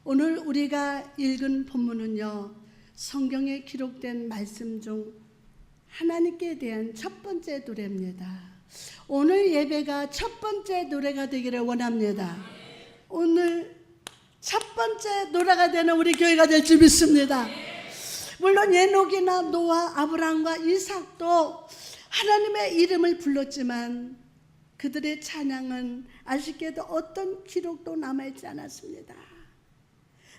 오늘 우리가 읽은 본문은요, 성경에 기록된 말씀 중 하나님께 대한 첫 번째 노래입니다. 오늘 예배가 첫 번째 노래가 되기를 원합니다. 오늘 첫 번째 노래가 되는 우리 교회가 될 줄 믿습니다. 물론 에녹이나 노아, 아브라함과 이삭도 하나님의 이름을 불렀지만 그들의 찬양은 아쉽게도 어떤 기록도 남아있지 않았습니다.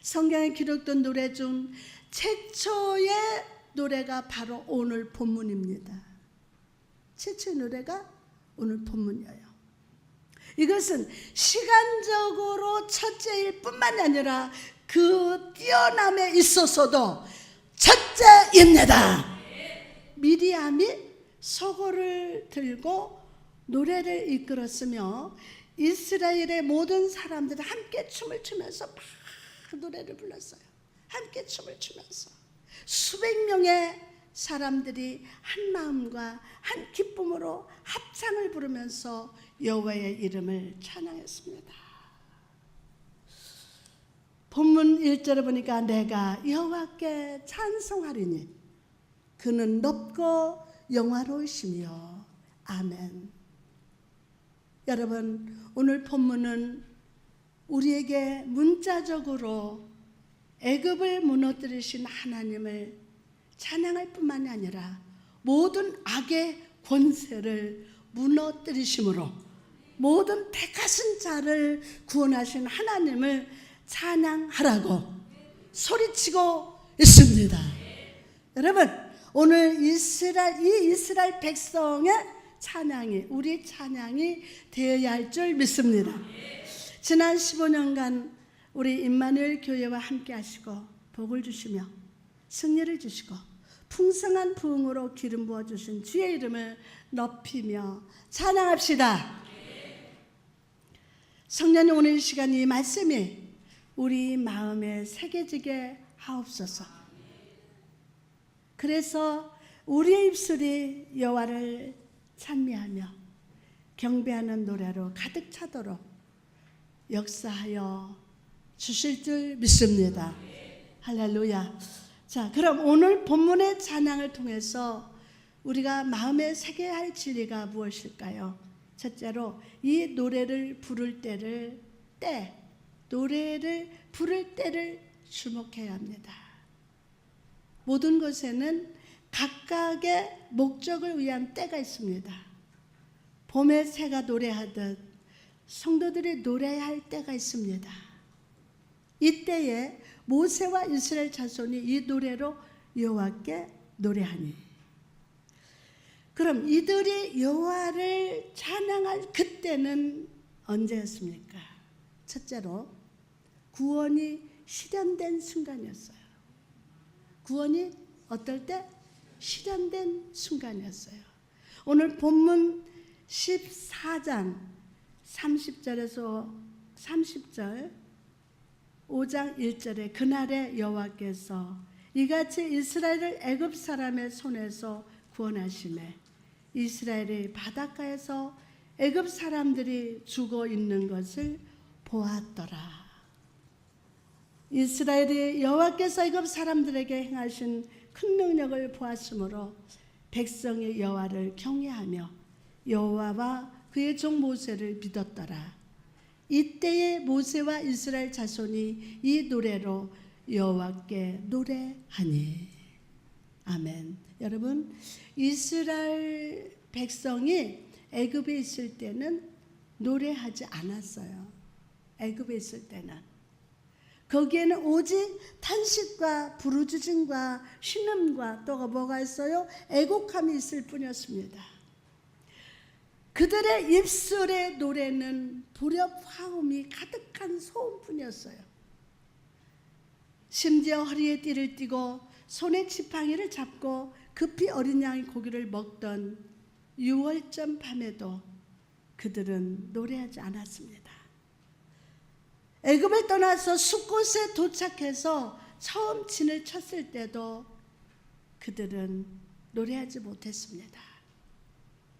성경에 기록된 노래 중 최초의 노래가 바로 오늘 본문입니다. 최초의 노래가 오늘 본문이에요. 이것은 시간적으로 첫째일 뿐만 아니라 그 뛰어남에 있어서도 첫째입니다. 미리암이 소고를 들고 노래를 이끌었으며 이스라엘의 모든 사람들이 함께 춤을 추면서 막 노래를 불렀어요. 함께 춤을 추면서 수백 명의 사람들이 한 마음과 한 기쁨으로 합창을 부르면서 여호와의 이름을 찬양했습니다. 본문 1절에 보니까 내가 여호와께 찬송하리니 그는 높고 영화로우시며 아멘. 여러분, 오늘 본문은 우리에게 문자적으로 애굽을 무너뜨리신 하나님을 찬양할 뿐만이 아니라 모든 악의 권세를 무너뜨리심으로 모든 택하신 자를 구원하신 하나님을 찬양하라고 소리치고 있습니다. 여러분, 오늘 이 이스라엘 백성의 찬양이 우리 찬양이 되어야 할 줄 믿습니다. 지난 15년간 우리 임마누엘 교회와 함께 하시고 복을 주시며 승리를 주시고 풍성한 부흥으로 기름 부어주신 주의 이름을 높이며 찬양합시다. 성령님, 오늘 이 시간 이 말씀이 우리 마음에 새겨지게 하옵소서. 그래서 우리의 입술이 여호와를 찬미하며 경배하는 노래로 가득 차도록 역사하여 주실 줄 믿습니다. 할렐루야. 자, 그럼 오늘 본문의 찬양을 통해서 우리가 마음에 새겨야 할 진리가 무엇일까요? 첫째로 이 노래를 부를 때를 노래를 부를 때를 주목해야 합니다. 모든 것에는 각각의 목적을 위한 때가 있습니다. 봄에 새가 노래하듯 성도들이 노래해야 할 때가 있습니다. 이때에 모세와 이스라엘 자손이 이 노래로 여호와께 노래하니, 그럼 이들이 여호와를 찬양할 그때는 언제였습니까? 첫째로 구원이 실현된 순간이었어요. 구원이 어떨 때? 실현된 순간이었어요. 오늘 본문 14장 30절에서 30절 5장 1절에 그날에 여호와께서 이같이 이스라엘을 애굽 사람의 손에서 구원하시매 이스라엘이 바닷가에서 애굽 사람들이 죽어 있는 것을 보았더라. 이스라엘이 여호와께서 애굽 사람들에게 행하신 큰 능력을 보았으므로 백성이 여호와를 경외하며 여호와와 그의 종 모세를 믿었더라. 이때에 모세와 이스라엘 자손이 이 노래로 여호와께 노래하니. 아멘. 여러분, 이스라엘 백성이 애굽에 있을 때는 노래하지 않았어요. 애굽에 있을 때는 거기에는 오직 탄식과 부르짖음과 신음과 또 뭐가 있어요? 애곡함이 있을 뿐이었습니다. 그들의 입술의 노래는 불협화음이 가득한 소음뿐이었어요. 심지어 허리에 띠를 띠고 손에 지팡이를 잡고 급히 어린 양의 고기를 먹던 6월절 밤에도 그들은 노래하지 않았습니다. 애굽을 떠나서 숫곳에 도착해서 처음 진을 쳤을 때도 그들은 노래하지 못했습니다.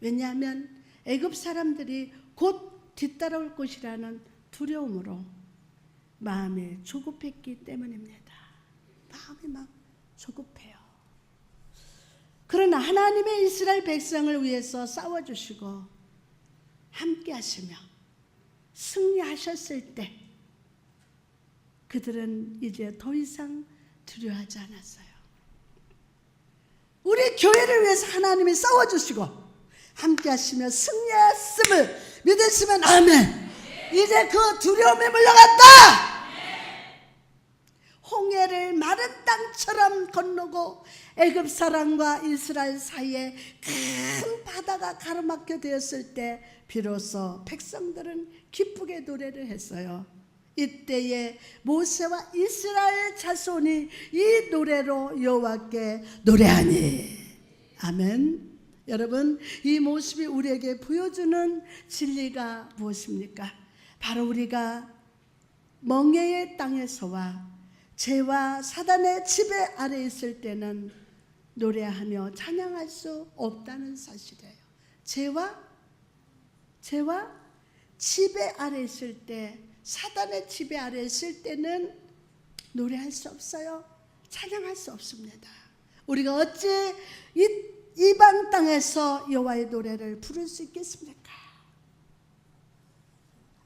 왜냐하면 애굽 사람들이 곧 뒤따라올 것이라는 두려움으로 마음이 조급했기 때문입니다. 마음이 막 조급해요. 그러나 하나님의 이스라엘 백성을 위해서 싸워주시고 함께 하시며 승리하셨을 때 그들은 이제 더 이상 두려워하지 않았어요. 우리 교회를 위해서 하나님이 싸워주시고 함께 하시며 승리했음을 믿으시면 아멘. 이제 그 두려움이 물러갔다. 홍해를 마른 땅처럼 건너고 애굽 사람과 이스라엘 사이에 큰 바다가 가로막혀 되었을 때 비로소 백성들은 기쁘게 노래를 했어요. 이때에 모세와 이스라엘 자손이 이 노래로 여호와께 노래하니. 아멘. 여러분, 이 모습이 우리에게 보여주는 진리가 무엇입니까? 바로 우리가 멍에의 땅에서와 죄와 사단의 지배 아래 있을 때는 노래하며 찬양할 수 없다는 사실이에요. 죄와 지배 아래 있을 때, 사단의 지배 아래 있을 때는 노래할 수 없어요. 찬양할 수 없습니다. 우리가 어찌 이방 땅에서 여호와의 노래를 부를 수 있겠습니까?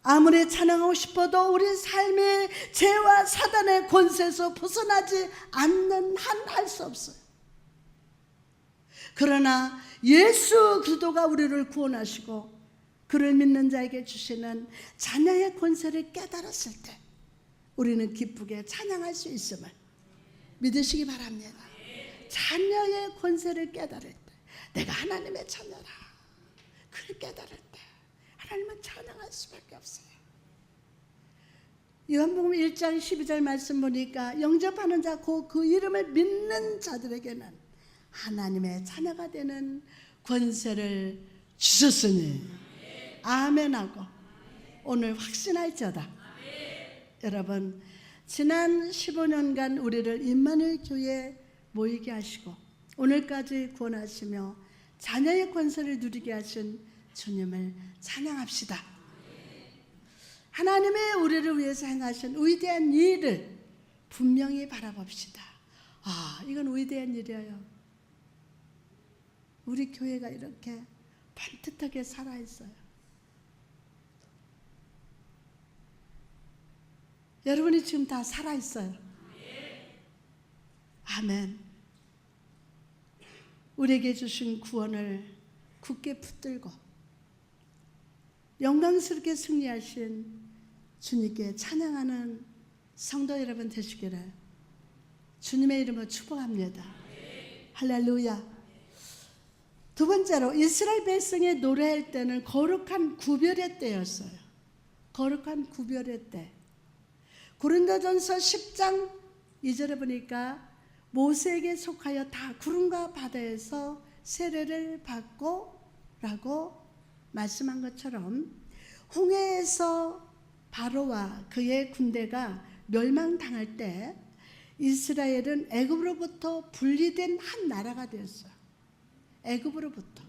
아무리 찬양하고 싶어도 우리 삶이 죄와 사단의 권세에서 벗어나지 않는 한 할 수 없어요. 그러나 예수 그리스도가 우리를 구원하시고 그를 믿는 자에게 주시는 자녀의 권세를 깨달았을 때 우리는 기쁘게 찬양할 수 있음을 믿으시기 바랍니다. 자녀의 권세를 깨달을 때, 내가 하나님의 자녀라, 그를 깨달을 때 하나님은 찬양할 수밖에 없어요. 요한복음 1장 12절 말씀 보니까 영접하는 자, 그 이름을 믿는 자들에게는 하나님의 자녀가 되는 권세를 주셨으니 아멘하고 오늘 확신할지어다. 여러분, 지난 15년간 우리를 임마누엘 교회에 모이게 하시고 오늘까지 구원하시며 자녀의 권세를 누리게 하신 주님을 찬양합시다. 하나님의 우리를 위해서 행하신 위대한 일을 분명히 바라봅시다. 아, 이건 위대한 일이에요. 우리 교회가 이렇게 반듯하게 살아있어요. 여러분이 지금 다 살아있어요. 아멘. 우리에게 주신 구원을 굳게 붙들고 영광스럽게 승리하신 주님께 찬양하는 성도 여러분 되시기를 주님의 이름으로 축복합니다. 할렐루야. 두 번째로 이스라엘 백성이 노래할 때는 거룩한 구별의 때였어요. 거룩한 구별의 때. 고린도전서 10장 2절에 보니까 모세에게 속하여 다 구름과 바다에서 세례를 받고 라고 말씀한 것처럼 홍해에서 바로와 그의 군대가 멸망당할 때 이스라엘은 애굽으로부터 분리된 한 나라가 되었어요. 애굽으로부터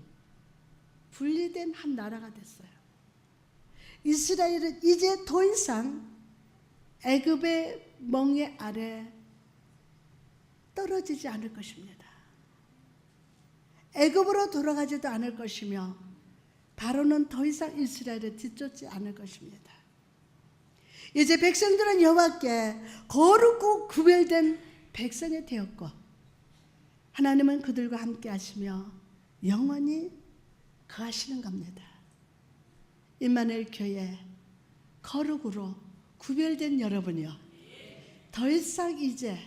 분리된 한 나라가 됐어요. 이스라엘은 이제 더 이상 애굽의 멍에 아래 떨어지지 않을 것입니다. 애굽으로 돌아가지도 않을 것이며 바로는 더 이상 이스라엘을 뒤쫓지 않을 것입니다. 이제 백성들은 여호와께 거룩고 구별된 백성이 되었고 하나님은 그들과 함께 하시며 영원히 거하시는 겁니다. 임마누엘 교회 거룩으로 구별된 여러분이요, 더 이상 이제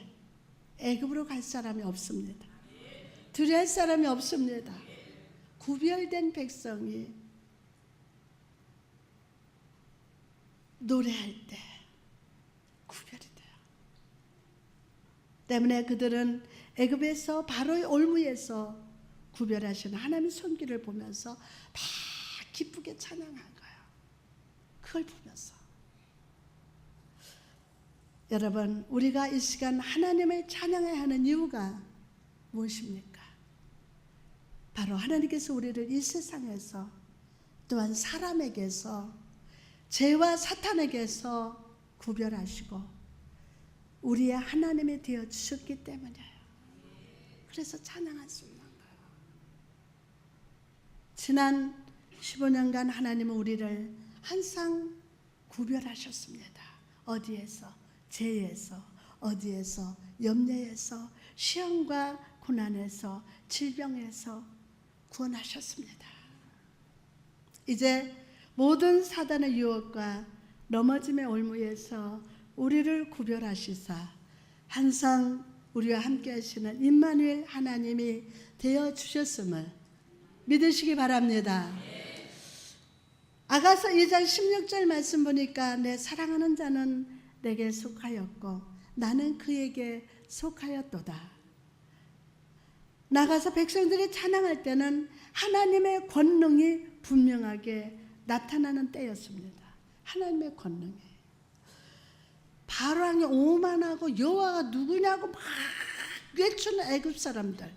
애굽으로 갈 사람이 없습니다. 두려워할 사람이 없습니다. 구별된 백성이 노래할 때 구별이 돼요. 때문에 그들은 애굽에서 바로의 올무에서 구별하시는 하나님의 손길을 보면서 막 기쁘게 찬양한 거예요. 그걸 보면서 여러분, 우리가 이 시간 하나님을 찬양해야 하는 이유가 무엇입니까? 바로 하나님께서 우리를 이 세상에서 또한 사람에게서 죄와 사탄에게서 구별하시고 우리의 하나님이 되어 주셨기 때문이에요. 그래서 찬양할 수 있는 거예요. 지난 15년간 하나님은 우리를 항상 구별하셨습니다. 어디에서? 죄에서, 어디에서? 염려에서, 시험과 고난에서, 질병에서 구원하셨습니다. 이제 모든 사단의 유혹과 넘어짐의 올무에서 우리를 구별하시사 항상 우리와 함께 하시는 임마누엘 하나님이 되어 주셨음을 믿으시기 바랍니다. 아가서 2장 16절 말씀 보니까 내 사랑하는 자는 내게 속하였고 나는 그에게 속하였도다. 나가서 백성들이 찬양할 때는 하나님의 권능이 분명하게 나타나는 때였습니다. 하나님의 권능이. 바로왕이 오만하고 여호와가 누구냐고 막 외치는 애굽 사람들,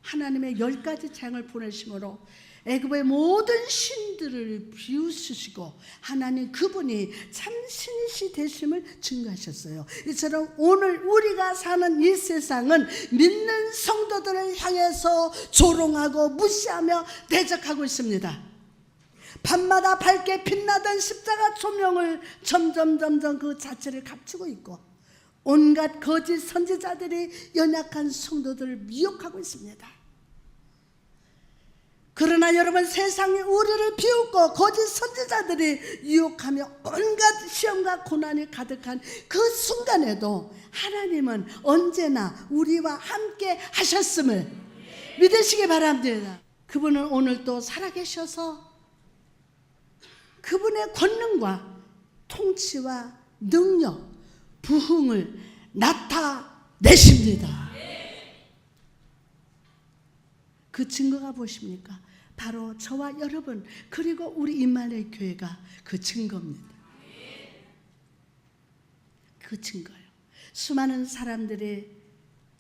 하나님의 10가지 재앙을 보내심으로 애굽의 모든 신들을 비웃으시고 하나님 그분이 참 신이시 되심을 증거하셨어요. 이처럼 오늘 우리가 사는 이 세상은 믿는 성도들을 향해서 조롱하고 무시하며 대적하고 있습니다. 밤마다 밝게 빛나던 십자가 조명을 점점 그 자체를 감추고 있고 온갖 거짓 선지자들이 연약한 성도들을 미혹하고 있습니다. 그러나 여러분, 세상이 우리를 비웃고 거짓 선지자들이 유혹하며 온갖 시험과 고난이 가득한 그 순간에도 하나님은 언제나 우리와 함께 하셨음을 믿으시기 바랍니다. 그분은 오늘도 살아계셔서 그분의 권능과 통치와 능력, 부흥을 나타내십니다. 그 증거가 무엇입니까? 바로 저와 여러분 그리고 우리 임마누엘 교회가 그 증거입니다. 그 증거예요. 수많은 사람들이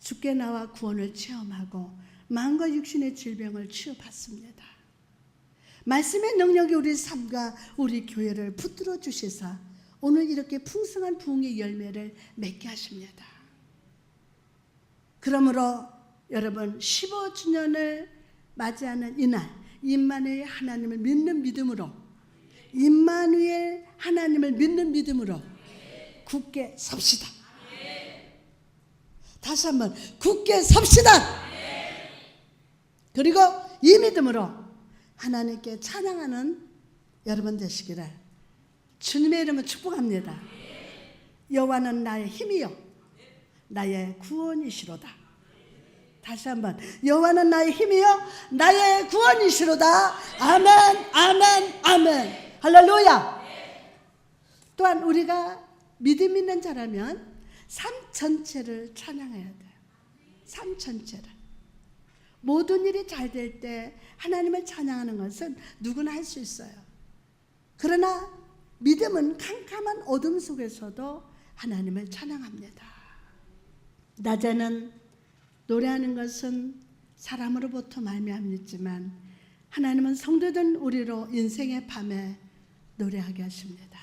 주께 나와 구원을 체험하고 마음과 육신의 질병을 치유받습니다. 말씀의 능력이 우리 삶과 우리 교회를 붙들어 주시사 오늘 이렇게 풍성한 부흥의 열매를 맺게 하십니다. 그러므로 여러분 15주년을 맞이하는 이날 임마누엘 하나님을 믿는 믿음으로, 임마누엘 하나님을 믿는 믿음으로 굳게 섭시다. 다시 한번 굳게 섭시다. 그리고 이 믿음으로 하나님께 찬양하는 여러분 되시기를 주님의 이름으로 축복합니다. 여호와는 나의 힘이요 나의 구원이시로다. 다시 한번 여호와는 나의 힘이요 나의 구원이시로다. 아멘, 아멘, 아멘. 할렐루야. 또한 우리가 믿음 있는 자라면 삶 전체를 찬양해야 돼요. 삶 전체를. 모든 일이 잘 될 때 하나님을 찬양하는 것은 누구나 할 수 있어요. 그러나 믿음은 캄캄한 어둠 속에서도 하나님을 찬양합니다. 낮에는 노래하는 것은 사람으로부터 말미암았지만 하나님은 성도된 우리로 인생의 밤에 노래하게 하십니다.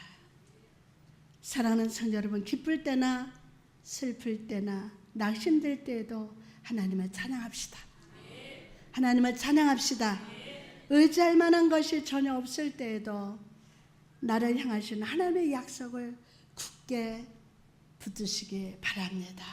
사랑하는 성도 여러분, 기쁠 때나 슬플 때나 낙심될 때에도 하나님을 찬양합시다. 하나님을 찬양합시다. 의지할 만한 것이 전혀 없을 때에도 나를 향하시는 하나님의 약속을 굳게 붙드시기 바랍니다.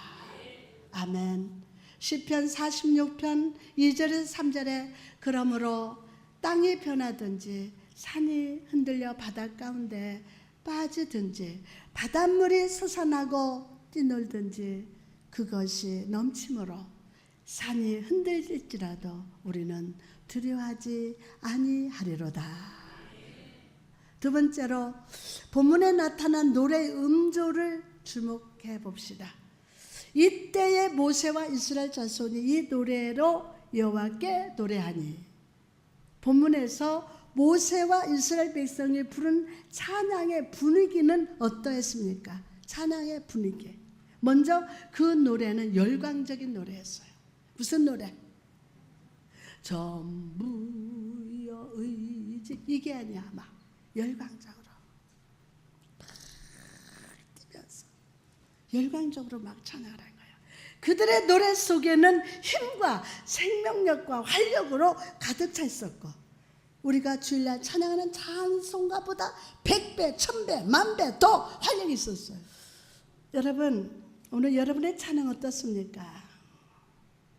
아멘. 시편 46편 2절에서 3절에 그러므로 땅이 변하든지 산이 흔들려 바다 가운데 빠지든지 바닷물이 솟아나고 뛰놀든지 그것이 넘침으로 산이 흔들릴지라도 우리는 두려워하지 아니하리로다. 두 번째로 본문에 나타난 노래의 음조를 주목해 봅시다. 이때의 모세와 이스라엘 자손이 이 노래로 여호와께 노래하니, 본문에서 모세와 이스라엘 백성이 부른 찬양의 분위기는 어떠했습니까? 찬양의 분위기. 먼저 그 노래는 열광적인 노래였어요. 무슨 노래? 전부여 의지, 이게 아니야. 막 열광적으로 열광적으로 막 찬양을 한 거예요. 그들의 노래 속에는 힘과 생명력과 활력으로 가득 차 있었고, 우리가 주일날 찬양하는 찬송가보다 100배, 1000배, 10,000배 더 활력이 있었어요. 여러분, 오늘 여러분의 찬양 어떻습니까?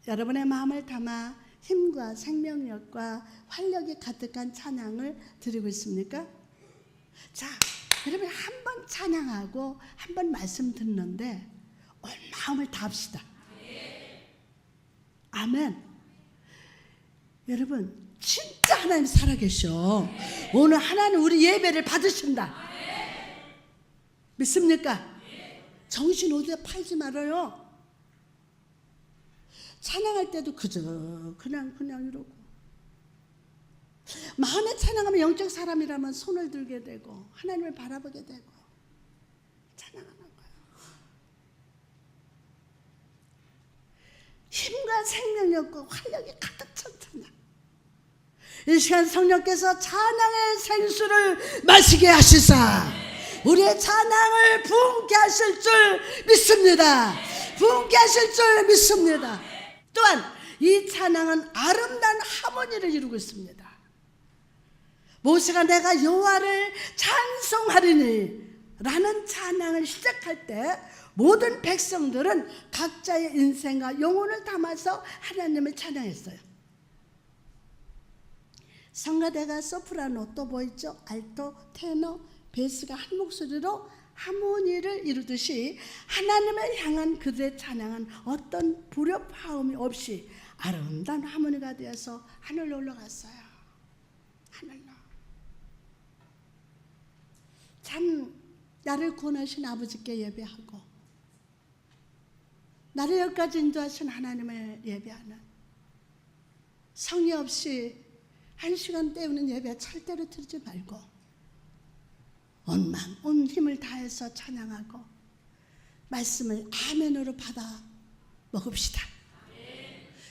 여러분의 마음을 담아 힘과 생명력과 활력이 가득한 찬양을 드리고 있습니까? 자, 여러분 한 번 찬양하고 한 번 말씀 듣는데 온 마음을 다합시다. 아멘. 여러분 진짜 하나님 살아계셔. 오늘 하나님 우리 예배를 받으신다. 믿습니까? 정신 어디에 팔지 말아요. 찬양할 때도 그저 그냥 이러고, 마음에 찬양하면 영적 사람이라면 손을 들게 되고 하나님을 바라보게 되고 찬양하는 거예요. 힘과 생명력과 활력이 가득 찬 찬양. 이 시간 성령께서 찬양의 생수를 마시게 하시사 우리의 찬양을 부흥케 하실 줄 믿습니다. 부흥케 하실 줄 믿습니다. 또한 이 찬양은 아름다운 하모니를 이루고 있습니다. 모세가 내가 여호와를 찬송하리니 라는 찬양을 시작할 때 모든 백성들은 각자의 인생과 영혼을 담아서 하나님을 찬양했어요. 성가대가 소프라노, 또 뭐 있죠? 알토, 테너, 베이스가 한 목소리로 하모니를 이루듯이 하나님을 향한 그들의 찬양은 어떤 불협화음이 없이 아름다운 하모니가 되어서 하늘로 올라갔어요. 하늘로. 참 나를 구원하신 아버지께 예배하고 나를 여기까지 인도하신 하나님을 예배하는, 성의 없이 한 시간 때우는 예배 절대로 드리지 말고 온 힘을 다해서 찬양하고 말씀을 아멘으로 받아 먹읍시다.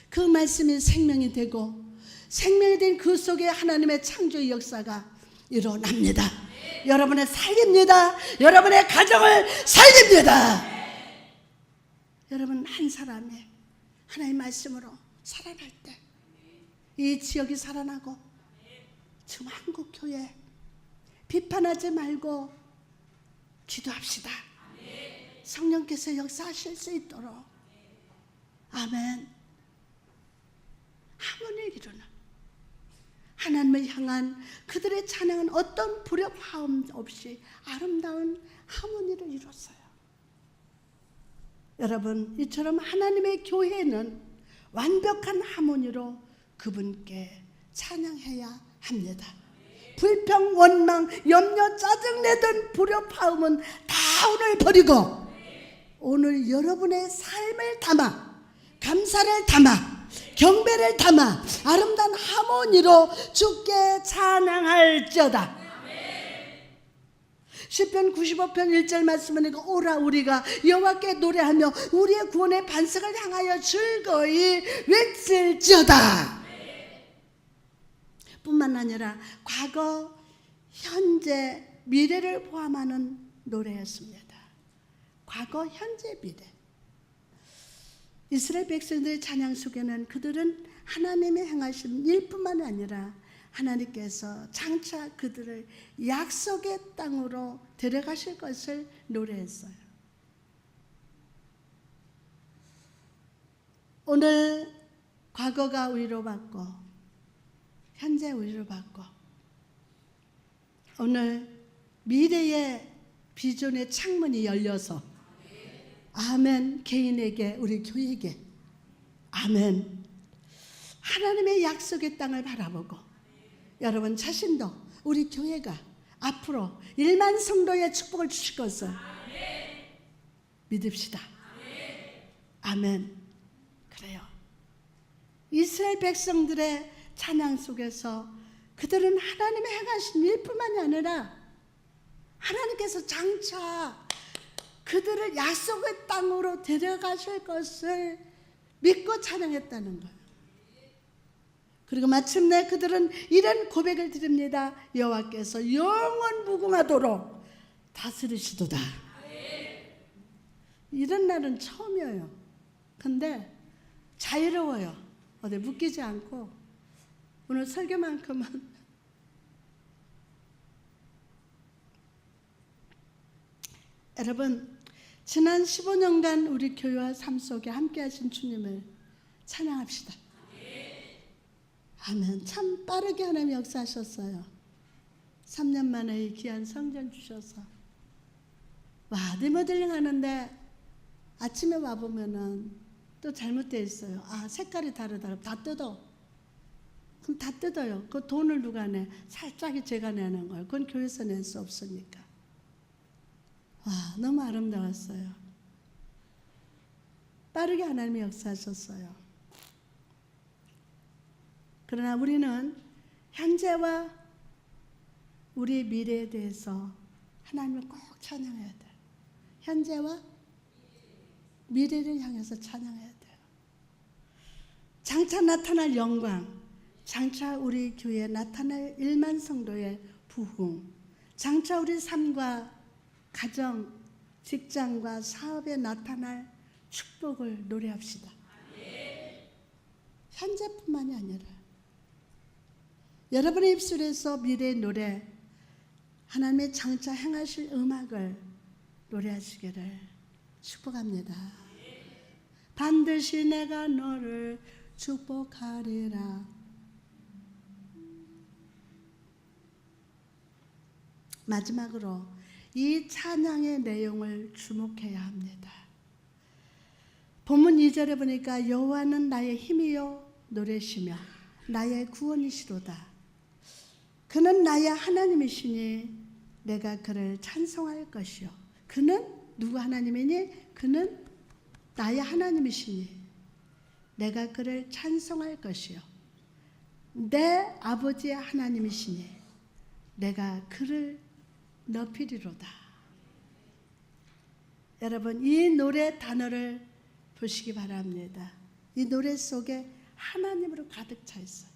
그 말씀이 생명이 되고 생명이 된 그 속에 하나님의 창조의 역사가 일어납니다. 여러분의 살립니다. 여러분의 가정을 살립니다. 여러분 한 사람이 하나님의 말씀으로 살아날 때 이 지역이 살아나고 지금 한국교회 비판하지 말고 기도합시다. 성령께서 역사하실 수 있도록. 아멘. 하모니를 이루는 하나님을 향한 그들의 찬양은 어떤 불협화음 없이 아름다운 하모니를 이뤘어요. 여러분 이처럼 하나님의 교회는 완벽한 하모니로 그분께 찬양해야 합니다. 불평, 원망, 염려, 짜증내던 불협화음은 다 오늘 버리고 오늘 여러분의 삶을 담아, 감사를 담아, 경배를 담아 아름다운 하모니로 주께 찬양할지어다. 시편 95편 1절 말씀은 오라 우리가 여호와께 노래하며 우리의 구원의 반석을 향하여 즐거이 외칠지어다. 뿐만 아니라 과거, 현재, 미래를 포함하는 노래였습니다. 과거, 현재, 미래. 이스라엘 백성들의 찬양 속에는 그들은 하나님의 행하신 일뿐만 아니라 하나님께서 장차 그들을 약속의 땅으로 데려가실 것을 노래했어요. 오늘 과거가 위로받고 현재 위로받고 오늘 미래의 비전의 창문이 열려서 아멘. 개인에게, 우리 교회에게 아멘. 하나님의 약속의 땅을 바라보고 여러분 자신도 우리 교회가 앞으로 1만 성도의 축복을 주실 것을 믿읍시다. 아멘. 그래요. 이스라엘 백성들의 찬양 속에서 그들은 하나님의 행하신 일뿐만이 아니라 하나님께서 장차 그들을 약속의 땅으로 데려가실 것을 믿고 찬양했다는 거예요. 그리고 마침내 그들은 이런 고백을 드립니다. 여호와께서 영원 무궁하도록 다스리시도다. 이런 날은 처음이에요. 근데 자유로워요. 어디 묶이지 않고 오늘 설교만큼은 여러분 지난 15년간 우리 교회와 삶 속에 함께 하신 주님을 찬양합시다. 아멘. 참 빠르게 하나님 역사하셨어요. 3년 만에 이 귀한 성전 주셔서 와 리모델링 하는데 아침에 와보면은 또 잘못되어 있어요. 아 색깔이 다르다. 다 뜯어. 그럼 다 뜯어요. 그 돈을 누가 내? 살짝이 제가 내는 거예요. 그건 교회에서 낼 수 없으니까. 와 너무 아름다웠어요. 빠르게 하나님이 역사하셨어요. 그러나 우리는 현재와 우리의 미래에 대해서 하나님을 꼭 찬양해야 돼요. 현재와 미래를 향해서 찬양해야 돼요. 장차 나타날 영광, 장차 우리 교회에 나타날 1만 성도의 부흥, 장차 우리 삶과 가정, 직장과 사업에 나타날 축복을 노래합시다. 현재뿐만이 아니라 여러분의 입술에서 미래의 노래, 하나님의 장차 행하실 음악을 노래하시기를 축복합니다. 반드시 내가 너를 축복하리라. 마지막으로 이 찬양의 내용을 주목해야 합니다. 본문 2절에 보니까 여호와는 나의 힘이요 노래시며 나의 구원이시로다. 그는 나의 하나님이시니 내가 그를 찬송할 것이요. 그는 누구 하나님이니? 그는 나의 하나님이시니 내가 그를 찬송할 것이요. 내 아버지의 하나님이시니 내가 그를 높이리로다. 여러분 이 노래 단어를 보시기 바랍니다. 이 노래 속에 하나님으로 가득 차 있어요.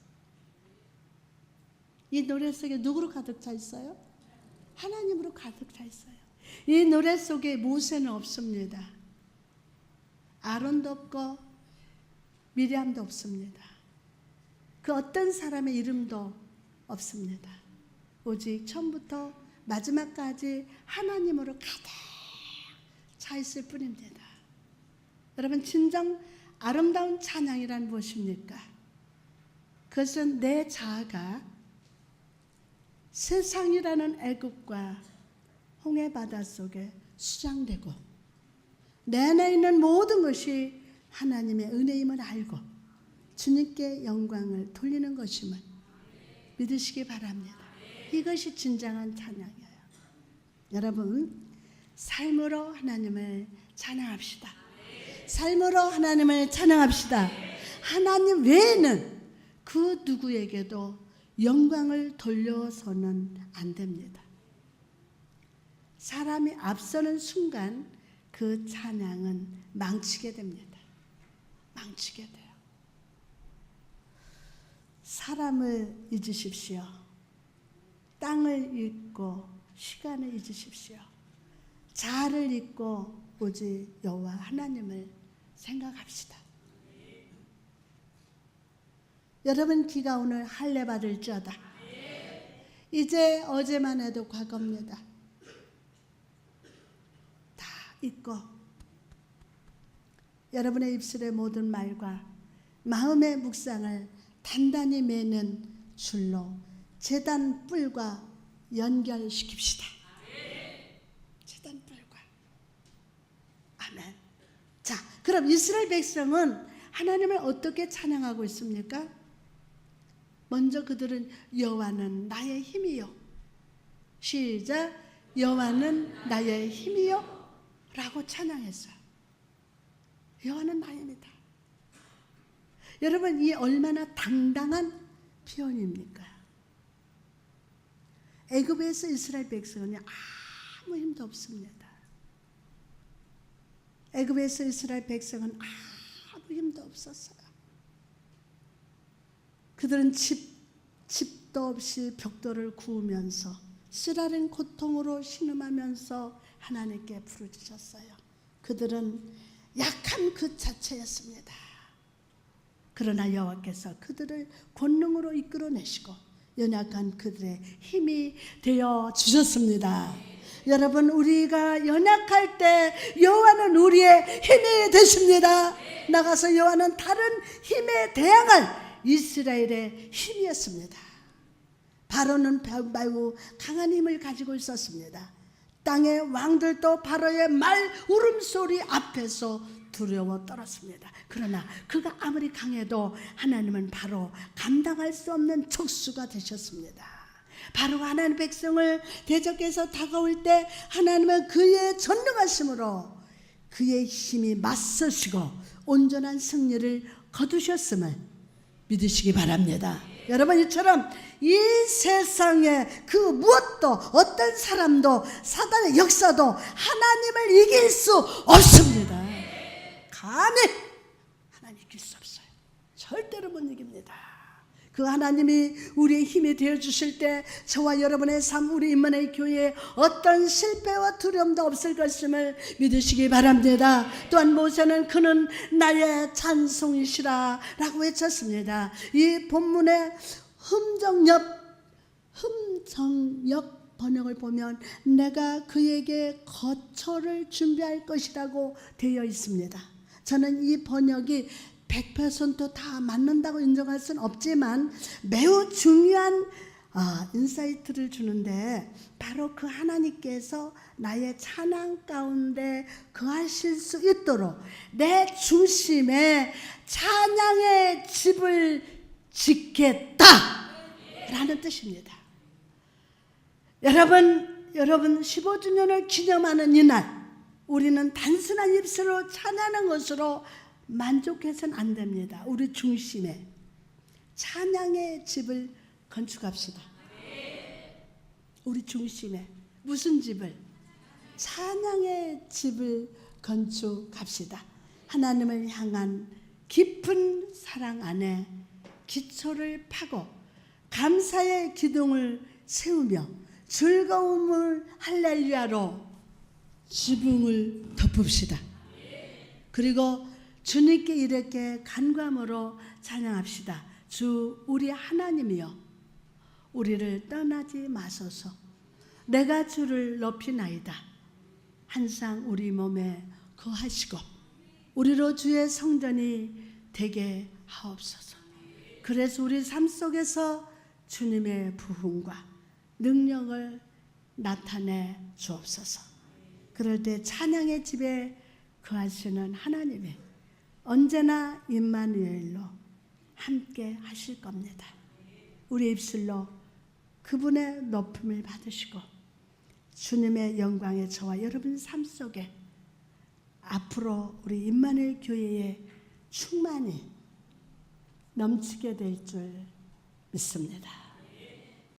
이 노래 속에 누구로 가득 차 있어요? 하나님으로 가득 차 있어요. 이 노래 속에 모세는 없습니다. 아론도 없고 미리암도 없습니다. 그 어떤 사람의 이름도 없습니다. 오직 처음부터 마지막까지 하나님으로 가득 차 있을 뿐입니다. 여러분 진정 아름다운 찬양이란 무엇입니까? 그것은 내 자아가 세상이라는 애굽과 홍해 바다 속에 수장되고 내 안에 있는 모든 것이 하나님의 은혜임을 알고 주님께 영광을 돌리는 것임을 믿으시기 바랍니다. 이것이 진정한 찬양이에요. 여러분 삶으로 하나님을 찬양합시다. 삶으로 하나님을 찬양합시다. 하나님 외에는 그 누구에게도 영광을 돌려서는 안 됩니다. 사람이 앞서는 순간 그 찬양은 망치게 됩니다. 망치게 돼요. 사람을 잊으십시오. 땅을 잊고 시간을 잊으십시오. 자아를 잊고 오직 여호와 하나님을 생각합시다. 여러분 기가 오늘 할례 받을지어다. 이제 어제만 해도 과거입니다. 다 잊고 여러분의 입술의 모든 말과 마음의 묵상을 단단히 매는 줄로 제단 뿔과 연결시킵시다. 제단 뿔과. 아멘. 자, 그럼 이스라엘 백성은 하나님을 어떻게 찬양하고 있습니까? 먼저 그들은 여호와는 나의 힘이요. 시작. 여호와는 나의 힘이요 라고 찬양했어요. 여호와는 나의 힘이다. 여러분 이 얼마나 당당한 표현입니까? 애굽에서 이스라엘 백성은 아무 힘도 없습니다. 애굽에서 이스라엘 백성은 아무 힘도 없었어요. 그들은 집도 없이 벽돌을 구우면서 쓰라린 고통으로 신음하면서 하나님께 부르짖었어요. 그들은 약한 그 자체였습니다. 그러나 여호와께서 그들을 권능으로 이끌어내시고 연약한 그들의 힘이 되어 주셨습니다. 여러분, 우리가 연약할 때 여호와는 우리의 힘이 되십니다. 나가서 여호와는 다른 힘에 대항할 이스라엘의 힘이었습니다. 바로는 매우 강한 힘을 가지고 있었습니다. 땅의 왕들도 바로의 말 울음소리 앞에서 두려워 떨었습니다. 그러나 그가 아무리 강해도 하나님은 바로 감당할 수 없는 족수가 되셨습니다. 바로가 하나님 백성을 대적해서 다가올 때 하나님은 그의 전능하심으로 그의 힘이 맞서시고 온전한 승리를 거두셨음을 믿으시기 바랍니다. 여러분, 이처럼 이 세상에 그 무엇도 어떤 사람도 사단의 역사도 하나님을 이길 수 없습니다. 감히 하나님 이길 수 없어요. 절대로 못 이깁니다. 그 하나님이 우리의 힘이 되어주실 때 저와 여러분의 삶, 우리 임마누엘 교회에 어떤 실패와 두려움도 없을 것임을 믿으시기 바랍니다. 또한 모세는 그는 나의 찬송이시라 라고 외쳤습니다. 이 본문의 흠정역 번역을 보면 내가 그에게 거처를 준비할 것이라고 되어 있습니다. 저는 이 번역이 100% 다 맞는다고 인정할 수는 없지만 매우 중요한 인사이트를 주는데, 바로 그 하나님께서 나의 찬양 가운데 거하실 수 있도록 내 중심에 찬양의 집을 짓겠다 라는 뜻입니다. 여러분 15주년을 기념하는 이날, 우리는 단순한 입술로 찬양하는 것으로 만족해서는 안 됩니다. 우리 중심에 찬양의 집을 건축합시다. 우리 중심에 무슨 집을? 찬양의 집을 건축합시다. 하나님을 향한 깊은 사랑 안에 기초를 파고 감사의 기둥을 세우며 즐거움을 할렐루야로 지붕을 덮읍시다. 그리고 주님께 이렇게 간구함으로 찬양합시다. 주 우리 하나님이여, 우리를 떠나지 마소서. 내가 주를 높이나이다. 항상 우리 몸에 거하시고 우리로 주의 성전이 되게 하옵소서. 그래서 우리 삶 속에서 주님의 부흥과 능력을 나타내 주옵소서. 그럴 때 찬양의 집에 거하시는 하나님의 언제나 임마누엘로 함께 하실 겁니다. 우리 입술로 그분의 높임을 받으시고 주님의 영광의 저와 여러분 삶 속에 앞으로 우리 임마누엘 교회의 충만이 넘치게 될 줄 믿습니다.